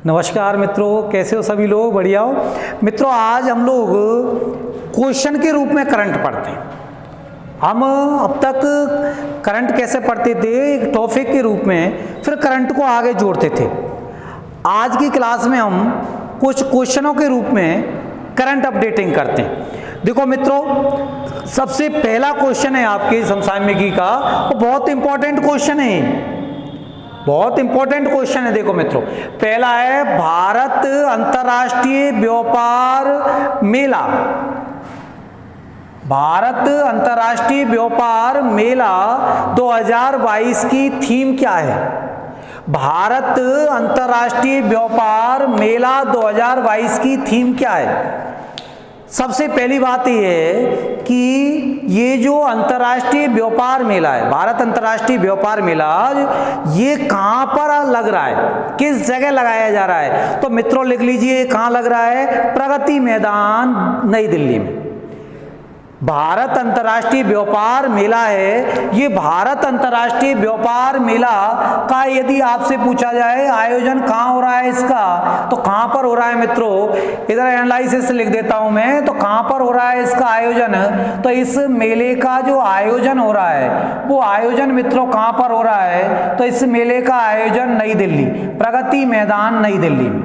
नमस्कार मित्रों, कैसे हो सभी लोग? बढ़िया हो मित्रों। आज हम लोग क्वेश्चन के रूप में करंट पढ़ते हैं। हम अब तक करंट कैसे पढ़ते थे, एक टॉपिक के रूप में, फिर करंट को आगे जोड़ते थे। आज की क्लास में हम कुछ क्वेश्चनों के रूप में करंट अपडेटिंग करते हैं। देखो मित्रों, सबसे पहला क्वेश्चन है आपके समसामयिकी का, वो बहुत इंपॉर्टेंट क्वेश्चन है, बहुत इंपॉर्टेंट क्वेश्चन है। देखो मित्रों, पहला है भारत अंतर्राष्ट्रीय व्यापार मेला। भारत अंतर्राष्ट्रीय व्यापार मेला 2022 की थीम क्या है? भारत अंतर्राष्ट्रीय व्यापार मेला 2022 की थीम क्या है? सबसे पहली बात यह है कि ये जो अंतर्राष्ट्रीय व्यापार मेला है, भारत अंतर्राष्ट्रीय व्यापार मेला, ये कहाँ पर लग रहा है, किस जगह लगाया जा रहा है? तो मित्रों लिख लीजिए, कहाँ लग रहा है? प्रगति मैदान, नई दिल्ली में। भारत अंतर्राष्ट्रीय व्यापार मेला है। ये भारत अंतर्राष्ट्रीय व्यापार मेला का यदि आपसे पूछा जाए आयोजन कहाँ हो रहा है इसका, तो कहाँ पर हो रहा है मित्रों? इधर एनालिसिस लिख देता हूं मैं, तो कहाँ पर हो रहा है इसका आयोजन? तो इस मेले का जो आयोजन हो रहा है, वो आयोजन मित्रों कहाँ पर हो रहा है? तो इस मेले का आयोजन नई दिल्ली, प्रगति मैदान, नई दिल्ली में।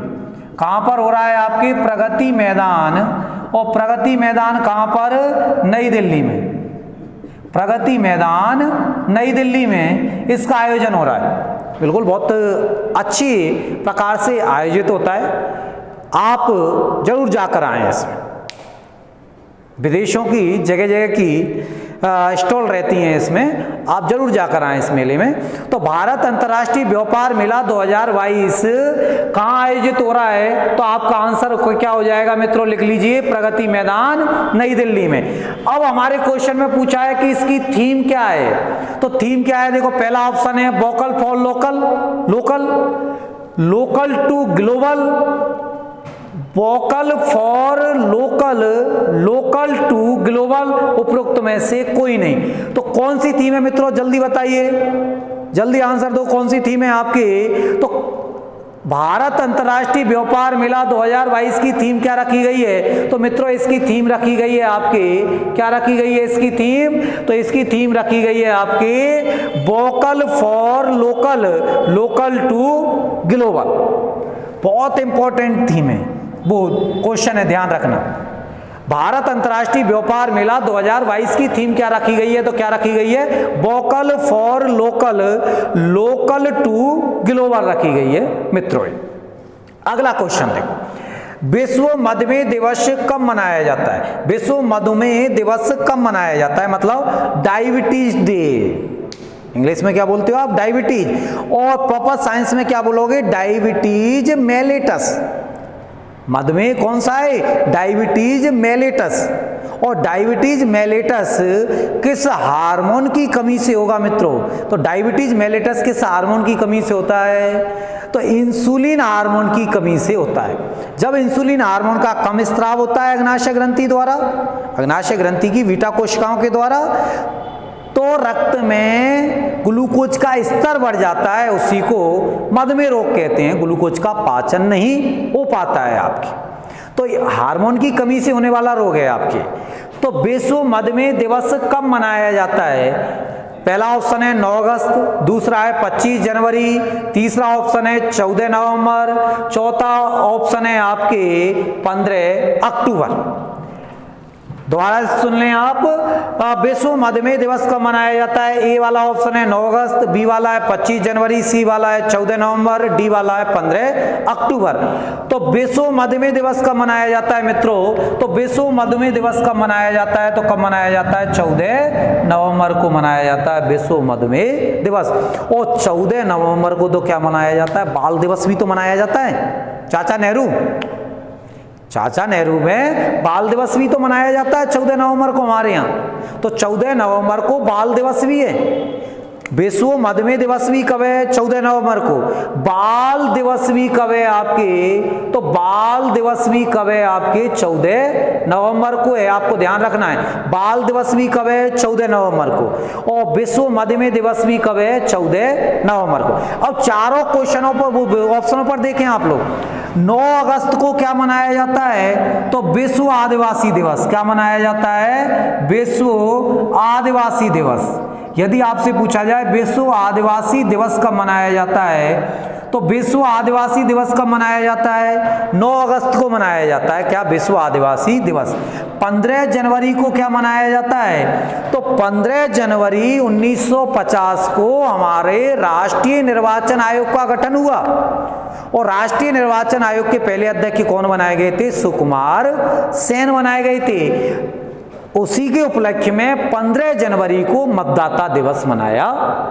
कहाँ पर हो रहा है? आपके प्रगति मैदान। और प्रगति मैदान कहाँ पर? नई दिल्ली में। प्रगति मैदान नई दिल्ली में इसका आयोजन हो रहा है। बिल्कुल बहुत अच्छी प्रकार से आयोजित होता है। आप जरूर जाकर आएं इसमें। विदेशों की जगह जगह की स्टॉल रहती हैं इसमें, आप जरूर जाकर आएं इस मेले में। तो भारत अंतर्राष्ट्रीय व्यापार मेला 2022 कहाँ आयोजित हो रहा है? तो आपका आंसर क्या हो जाएगा मित्रों? लिख लीजिए, प्रगति मैदान, नई दिल्ली में। अब हमारे क्वेश्चन में पूछा है कि इसकी थीम क्या है। तो थीम क्या है? देखो, पहला ऑप्शन है vocal for local, local to global, vocal for local, local to global, उपरोक्त में से कोई नहीं। तो कौन सी थीम है मित्रों? जल्दी बताइए, जल्दी आंसर दो, कौन सी थीम है आपकी? तो भारत अंतर्राष्ट्रीय व्यापार मेला 2022 की थीम क्या रखी गई है? तो मित्रों इसकी थीम रखी गई है आपके, क्या रखी गई है इसकी थीम? तो इसकी थीम रखी गई है आपके vocal for local, local to global. बहुत इंपॉर्टेंट थीम है, वो क्वेश्चन है, ध्यान रखना। भारत अंतर्राष्ट्रीय व्यापार मेला 2022 की थीम क्या रखी गई है? तो क्या रखी गई है? Vocal for local, local to global रखी गई है मित्रों। अगला क्वेश्चन देखो, विश्व मधुमेह दिवस कब मनाया जाता है? विश्व मधुमेह दिवस कब मनाया जाता है? मतलब डायबिटीज डे। इंग्लिश में क्या बोलते हो आप? डायबिटीज। और प्रॉपर साइंस में क्या बोलोगे? Diabetes mellitus. मधुमेह कौन सा है? Diabetes mellitus. और डायबिटीज मेलिटस किस हार्मोन की कमी से होगा मित्रों? तो डायबिटीज मेलिटस किस हार्मोन की कमी से होता है? तो इंसुलिन हार्मोन की कमी से होता है। जब इंसुलिन हार्मोन का कम स्राव होता है अग्नाशय ग्रंथि द्वारा, अग्नाशय ग्रंथि की बीटा कोशिकाओं के द्वारा, तो रक्त में ग्लूकोज का स्तर बढ़ जाता है। उसी को मधुमेह रोग कहते हैं। ग्लूकोज का पाचन नहीं हो पाता है आपकी, तो हार्मोन की कमी से होने वाला रोग है आपके। तो विश्व मधुमेह दिवस कब मनाया जाता है? पहला ऑप्शन है 9 अगस्त, दूसरा है 25 जनवरी, तीसरा ऑप्शन है 14 नवंबर, चौथा ऑप्शन है आपके 15 अक्टूबर। दोबारा सुन लें आप, विश्व मधुमेह दिवस कब मनाया जाता है? ए वाला ऑप्शन है 9 अगस्त, बी वाला है 25 जनवरी, सी वाला है 14 नवंबर, डी वाला है 15 अक्टूबर। तो विश्व मधुमेह दिवस कब मनाया जाता है मित्रों? तो विश्व मधुमेह दिवस कब मनाया जाता है? तो कब मनाया जाता है? 14 नवंबर को मनाया जाता है विश्व मधुमेह दिवस। और 14 नवंबर को तो क्या मनाया जाता है? बाल दिवस भी तो मनाया जाता है। चाचा नेहरू में बाल दिवस भी तो मनाया जाता है 14 नवंबर को हमारे यहाँ। तो 14 नवंबर को बाल दिवस भी है। विश्व मधुमेह दिवस भी कब है? 14 नवंबर को। बाल दिवस भी कब है आपके? तो बाल दिवस भी कब है आपके? 14 नवंबर को है, आपको ध्यान रखना है। बाल दिवस भी कब है? 14 नवंबर को। और विश्व मधुमेह दिवस भी कब है? 14 नवंबर को। अब चारों क्वेश्चनों पर, ऑप्शनों पर देखें आप लोग। 9 अगस्त को क्या मनाया जाता है? तो विश्व आदिवासी दिवस। क्या मनाया जाता है? विश्व आदिवासी दिवस। यदि आपसे पूछा जाए विश्व आदिवासी दिवस कब मनाया जाता है, तो विश्व आदिवासी दिवस कब मनाया जाता है? 9 अगस्त को मनाया जाता है। क्या? विश्व आदिवासी दिवस। 15 जनवरी को क्या मनाया जाता है? तो 15 जनवरी 1950 को हमारे राष्ट्रीय निर्वाचन आयोग का गठन हुआ। और राष्ट्रीय निर्वाचन आयोग के पहले अध्यक्ष कौन बनाए गए थे? सुकुमार सेन बनाए गए थे। उसी के उपलक्ष्य में 15 जनवरी को मतदाता दिवस मनाया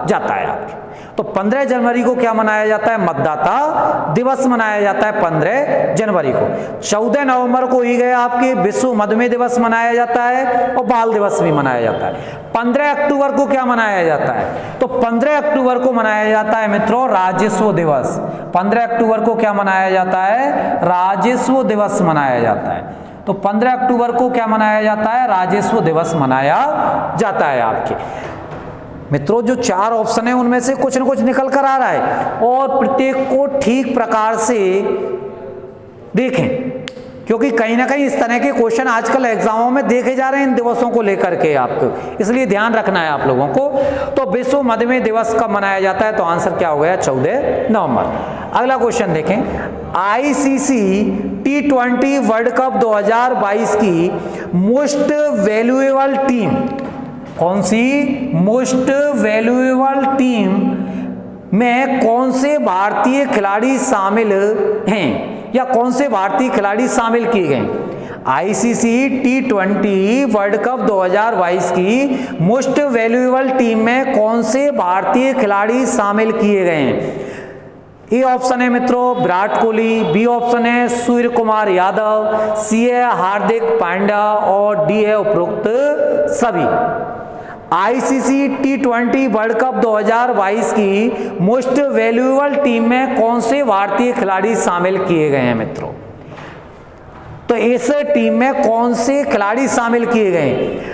जाता है आपके। तो 15 जनवरी को क्या मनाया जाता है? मतदाता दिवस मनाया जाता है 15 जनवरी को। 14 नवंबर को ही गए आपके विश्व मधुमेह दिवस मनाया जाता है और बाल दिवस भी मनाया जाता है। 15 अक्टूबर को क्या मनाया जाता है? तो 15 अक्टूबर को मनाया जाता है मित्रों राजस्व दिवस। 15 अक्टूबर को क्या मनाया जाता है? राजस्व दिवस मनाया जाता है। तो 15 अक्टूबर को क्या मनाया जाता है? राजस्व दिवस मनाया जाता है आपके। मित्रों जो 4 ऑप्शन है उनमें से कुछ न कुछ निकल कर आ रहा है और प्रत्येक को ठीक प्रकार से देखें, क्योंकि कहीं ना कहीं इस तरह के क्वेश्चन आजकल एग्जामों में देखे जा रहे हैं इन दिवसों को लेकर के आपको, इसलिए ध्यान रखना है आप लोगों को। तो विश्व मधुमेह दिवस कब मनाया जाता है? तो आंसर क्या हो गया? 14 नवंबर। अगला क्वेश्चन देखें। आईसीसी T20 वर्ल्ड कप 2022 की मोस्ट वैल्यूएबल टीम कौन सी? मोस्ट वैल्यूएबल टीम में कौन से भारतीय खिलाड़ी शामिल हैं या कौन से भारतीय खिलाड़ी शामिल किए गए? आईसीसी T20 वर्ल्ड कप 2022 की मोस्ट वैल्यूएबल टीम में कौन से भारतीय खिलाड़ी शामिल किए गए हैं? ए ऑप्शन है मित्रों विराट कोहली, बी ऑप्शन है सूर्य कुमार यादव, सी है हार्दिक पांड्या और डी है उपरोक्त सभी। आईसीसी T20 वर्ल्ड कप 2022 की मोस्ट वैल्यूएबल टीम में कौन से भारतीय खिलाड़ी शामिल किए गए हैं मित्रों? तो इस टीम में कौन से खिलाड़ी शामिल किए गए?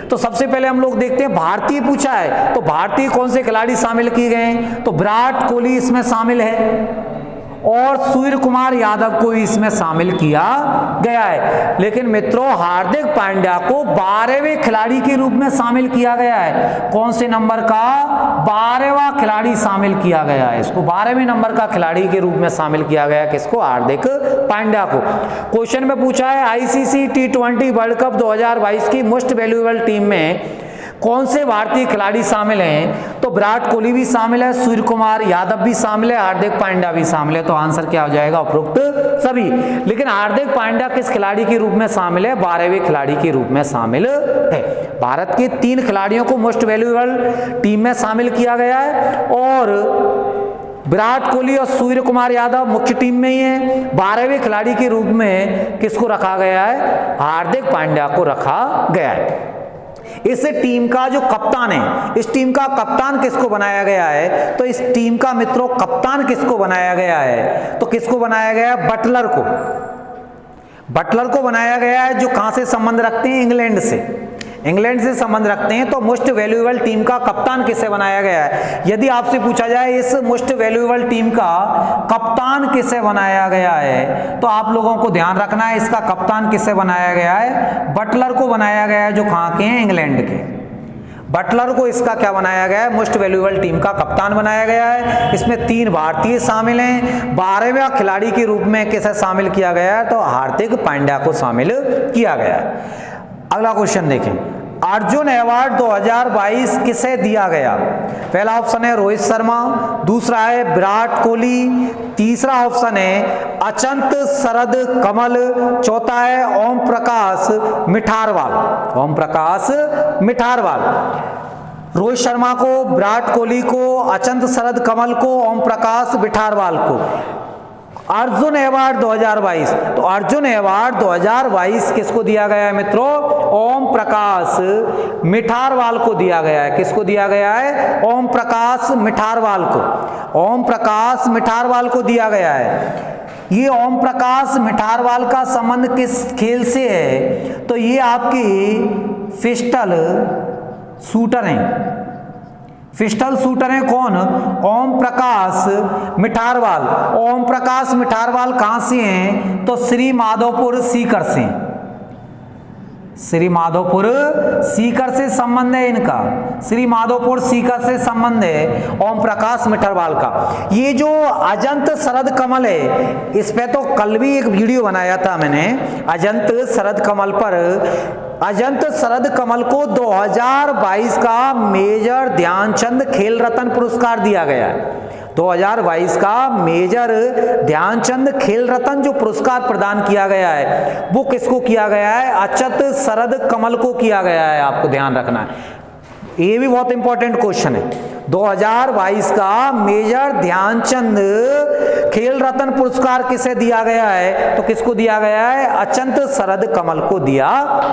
तो सबसे पहले हम लोग देखते हैं भारतीय पूछा है, तो भारतीय कौन से खिलाड़ी शामिल किए गए? तो विराट कोहली इसमें शामिल है और सूर्य कुमार यादव को इसमें शामिल किया गया है। लेकिन मित्रों हार्दिक पांड्या को 12वें खिलाड़ी के रूप में शामिल किया गया है। कौन से नंबर का? 12वां खिलाड़ी शामिल किया गया है। इसको 12वें नंबर का खिलाड़ी के रूप में शामिल किया गया है। किसको? हार्दिक पांड्या को। क्वेश्चन में पूछा है आईसीसी T20 वर्ल्ड कप 2022 की मोस्ट वैल्यूएबल टीम में कौन से भारतीय खिलाड़ी शामिल हैं? तो विराट कोहली भी शामिल है, सूर्य कुमार यादव भी शामिल है, हार्दिक पांड्या भी शामिल है। तो आंसर क्या हो जाएगा? उपरोक्त सभी। लेकिन हार्दिक पांड्या किस खिलाड़ी के रूप में शामिल है? 12वें खिलाड़ी के रूप में शामिल है। भारत के 3 खिलाड़ियों को मोस्ट वैल्यूएबल टीम में शामिल किया गया है और विराट कोहली और सूर्य कुमार यादव मुख्य टीम में ही है। 12वें खिलाड़ी के रूप में किसको रखा गया है? हार्दिक पांड्या को रखा गया है। इस टीम का जो कप्तान है, इस टीम का कप्तान किसको बनाया गया है? तो इस टीम का मित्रों कप्तान किसको बनाया गया है? तो किसको बनाया गया है? बटलर को। बटलर को बनाया गया है, जो कहां से संबंध रखते हैं? इंग्लैंड से। इंग्लैंड से संबंध रखते हैं। तो मोस्ट वैल्यूएबल टीम का कप्तान किसे बनाया गया है? यदि आपसे पूछा जाए इस मोस्ट वैल्यूएबल टीम का कप्तान किसे बनाया गया है, तो आप लोगों को ध्यान रखना है इसका कप्तान किसे बनाया गया है? बटलर को बनाया गया है, जो कहां के हैं? इंग्लैंड के। बटलर को इसका क्या बनाया गया है? मोस्ट वैल्यूएबल टीम का कप्तान बनाया गया है। इसमें 3 भारतीय शामिल हैं। 12वें खिलाड़ी के रूप में किसे शामिल किया गया है? तो हार्दिक पांड्या को शामिल किया गया है। अगला क्वेश्चन देखें। अर्जुन अवार्ड 2022 किसे दिया गया? पहला ऑप्शन है रोहित शर्मा, दूसरा है विराट कोहली, तीसरा ऑप्शन है अचंत शरद कमल, चौथा है ओम प्रकाश मिठारवाल। ओम प्रकाश मिठारवाल। रोहित शर्मा को, विराट कोहली को, अचंत शरद कमल को, ओम प्रकाश मिठारवाल को। अर्जुन अवार्ड 2022, तो अर्जुन अवार्ड 2022 किसको दिया गया है मित्रों? ओम प्रकाश मिठारवाल को दिया गया है। किसको दिया गया है? ओम प्रकाश मिठारवाल को, ओम प्रकाश मिठारवाल को दिया गया है। ये ओम प्रकाश मिठारवाल का संबंध किस खेल से है? तो ये आपकी पिस्टल शूटर हैं, पिस्टल शूटर हैं कौन? ओम प्रकाश मिठारवाल। ओम प्रकाश मिठारवाल कहां से हैं? तो श्री माधोपुर सीकर से, श्री माधोपुर सीकर से संबंध है इनका, श्री माधोपुर सीकर से संबंध है ओम प्रकाश मिठारवाल का। ये जो अजंत शरद कमल है, इस पे तो कल भी एक वीडियो बनाया था मैंने, अजंत शरद कमल पर। अजंत शरद कमल को 2022 का मेजर ध्यानचंद खेल रत्न पुरस्कार दिया गया है। 2022 का मेजर ध्यानचंद खेल रत्न जो पुरस्कार प्रदान किया गया है वो किसको किया गया है? अजंत शरद कमल को किया गया है। आपको ध्यान रखना है, ये भी बहुत इंपॉर्टेंट क्वेश्चन है। 2022 का मेजर ध्यानचंद खेल रत्न पुरस्कार किसे दिया गया है? तो किसको दिया गया है? अजंत शरद कमल को दिया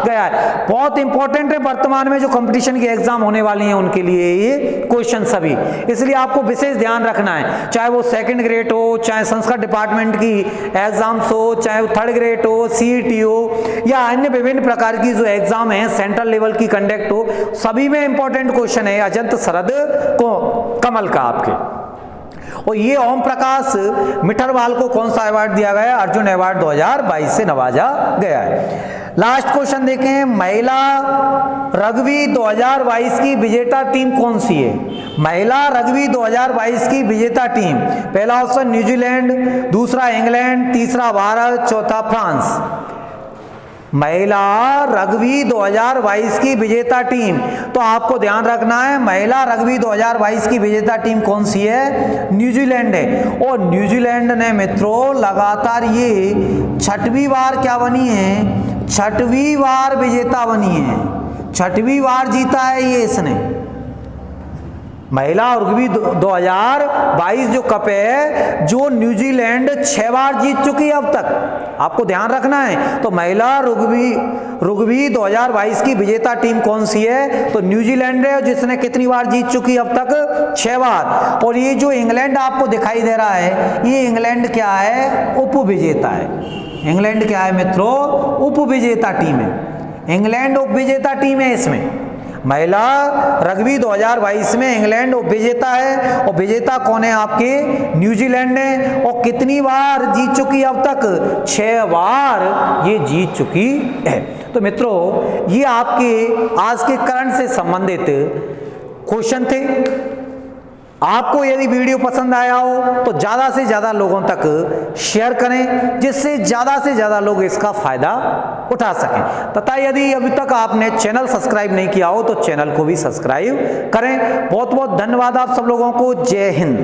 गया है। बहुत इंपॉर्टेंट है वर्तमान में जो कंपटीशन के एग्जाम होने वाली हैं उनके लिए ये क्वेश्चन सभी, इसलिए आपको विशेष ध्यान रखना है। चाहे वो सेकंड ग्रेड हो, चाहे संस्कृत डिपार्टमेंट की एग्जाम्स हो, चाहे वो थर्ड ग्रेड हो, सीईटी हो, या अन्य विभिन्न प्रकार की जो एग्जाम है सेंट्रल लेवल की कंडक्ट हो, सभी में इंपॉर्टेंट क्वेश्चन है अजंत शरद कमल का आपके। और ये ओम प्रकाश मिठारवाल को कौन सा अवार्ड दिया गया? अर्जुन अवार्ड 2022 से नवाजा गया है। लास्ट क्वेश्चन देखें, महिला रग्बी 2022 की विजेता टीम कौन सी है? महिला रग्बी 2022 की विजेता टीम, पहला ऑप्शन न्यूजीलैंड, दूसरा इंग्लैंड, तीसरा भारत, चौथा फ्रांस। महिला रग्बी 2022 की विजेता टीम, तो आपको ध्यान रखना है महिला रग्बी 2022 की विजेता टीम कौन सी है? न्यूजीलैंड है। और न्यूजीलैंड ने मित्रों लगातार ये छठवीं बार क्या बनी है? छठवीं बार विजेता बनी है, छठवीं बार जीता है ये इसने। महिला रग्बी 2022 जो कप है जो न्यूजीलैंड 6 बार जीत चुकी है अब तक, आपको ध्यान रखना है। तो महिला रग्बी 2022 की विजेता टीम कौन सी है? तो न्यूजीलैंड है, जिसने कितनी बार जीत चुकी है अब तक? 6 बार। और ये जो इंग्लैंड आपको दिखाई दे रहा है, ये इंग्लैंड क्या है? उप विजेता है। इंग्लैंड क्या है मित्रों? उप विजेता टीम है। इंग्लैंड उप विजेता टीम है। इसमें महिला रग्बी 2022 में इंग्लैंड विजेता है, और विजेता कौन है आपके? न्यूजीलैंड है। और कितनी बार जीत चुकी है अब तक? 6 बार ये जीत चुकी है। तो मित्रों ये आपके आज के करंट से संबंधित क्वेश्चन थे। आपको यदि वीडियो पसंद आया हो तो ज़्यादा से ज़्यादा लोगों तक शेयर करें, जिससे ज़्यादा से ज़्यादा लोग इसका फ़ायदा उठा सकें। तथा यदि अभी तक आपने चैनल सब्सक्राइब नहीं किया हो तो चैनल को भी सब्सक्राइब करें। बहुत बहुत धन्यवाद आप सब लोगों को। जय हिंद।